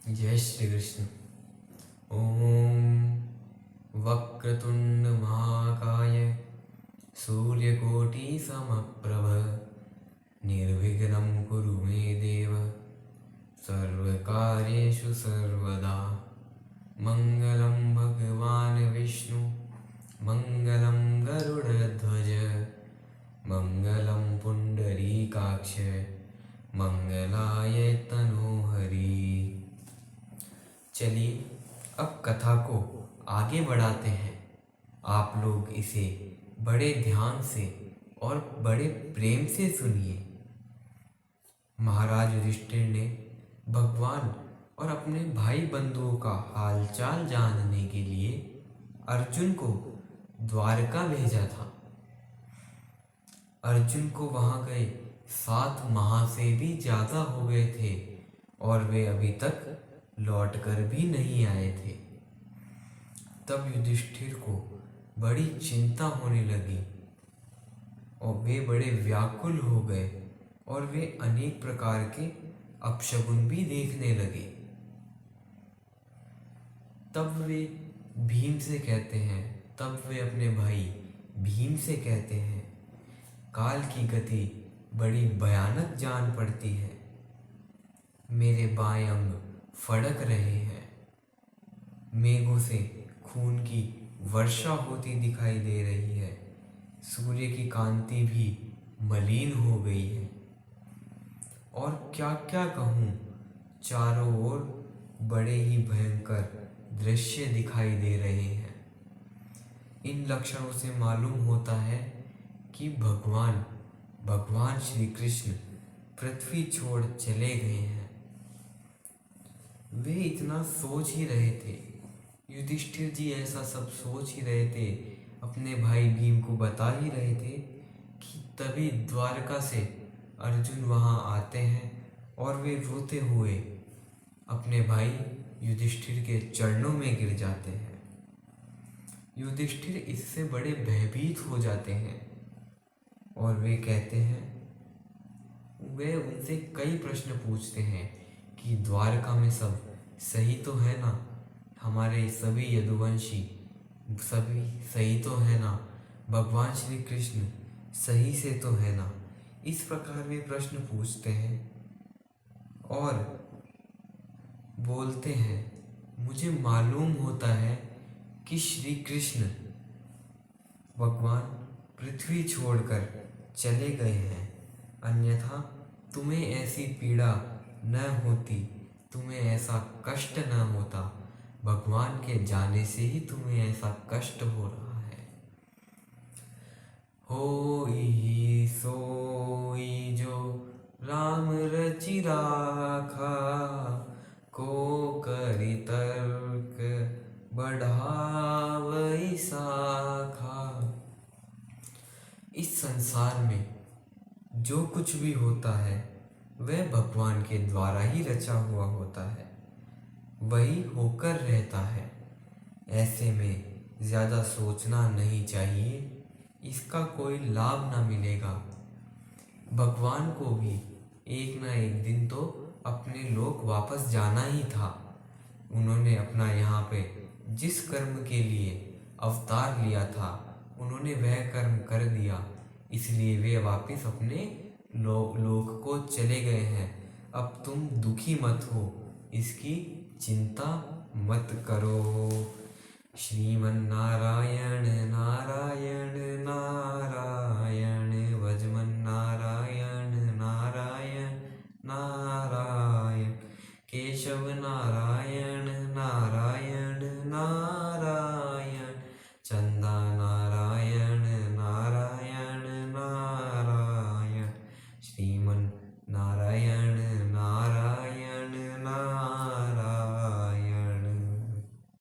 जय श्री कृष्ण। ओम वक्रतुंड महाकाय सूर्यकोटि समप्रभ निर्विघ्नं कुरु मे देव सर्वकार्येषु सर्वदा। मंगलं भगवान् विष्णु मंगलं गरुडध्वज मंगलं पुंडरीकाक्ष मंगलाय तनोहरि। चलिए अब कथा को आगे बढ़ाते हैं। आप लोग इसे बड़े ध्यान से और बड़े प्रेम से सुनिए। महाराज युधिष्ठिर ने भगवान और अपने भाई बंधुओं का हालचाल जानने के लिए अर्जुन को द्वारका भेजा था। अर्जुन को वहां गए 7 माह से भी ज्यादा हो गए थे और वे अभी तक लौटकर भी नहीं आए थे। तब युधिष्ठिर को बड़ी चिंता होने लगी और वे बड़े व्याकुल हो गए और वे अनेक प्रकार के अपशगुन भी देखने लगे। तब वे अपने भाई भीम से कहते हैं, काल की गति बड़ी भयानक जान पड़ती है। मेरे बाएं अंग फड़क रहे हैं। मेघों से खून की वर्षा होती दिखाई दे रही है। सूर्य की कांति भी मलिन हो गई है और क्या क्या कहूँ, चारों ओर बड़े ही भयंकर दृश्य दिखाई दे रहे हैं। इन लक्षणों से मालूम होता है कि भगवान श्री कृष्ण पृथ्वी छोड़ चले गए हैं। वे इतना सोच ही रहे थे, युधिष्ठिर जी ऐसा सब सोच ही रहे थे, अपने भाई भीम को बता ही रहे थे कि तभी द्वारका से अर्जुन वहां आते हैं और वे रोते हुए अपने भाई युधिष्ठिर के चरणों में गिर जाते हैं। युधिष्ठिर इससे बड़े भयभीत हो जाते हैं और वे कहते हैं, वे उनसे कई प्रश्न पूछते हैं कि द्वारका में सब सही तो है ना, हमारे सभी यदुवंशी सभी सही तो है ना, भगवान श्री कृष्ण सही से तो है ना। इस प्रकार वे प्रश्न पूछते हैं और बोलते हैं, मुझे मालूम होता है कि श्री कृष्ण भगवान पृथ्वी छोड़कर चले गए हैं, अन्यथा तुम्हें ऐसी पीड़ा न होती, तुम्हें ऐसा कष्ट न होता। भगवान के जाने से ही तुम्हें ऐसा कष्ट हो रहा है। होई सोई जो राम रचि राखा, को करि तर्क बढ़ावई साखा। इस संसार में जो कुछ भी होता है वह भगवान के द्वारा ही रचा हुआ होता है, वही होकर रहता है। ऐसे में ज़्यादा सोचना नहीं चाहिए, इसका कोई लाभ ना मिलेगा। भगवान को भी एक ना एक दिन तो अपने लोक वापस जाना ही था। उन्होंने अपना यहाँ पे जिस कर्म के लिए अवतार लिया था, उन्होंने वह कर्म कर दिया, इसलिए वे वापस अपने लोक को चले गए हैं। अब तुम दुखी मत हो, इसकी चिंता मत करो। श्रीमन नारायण नारायण नारायण।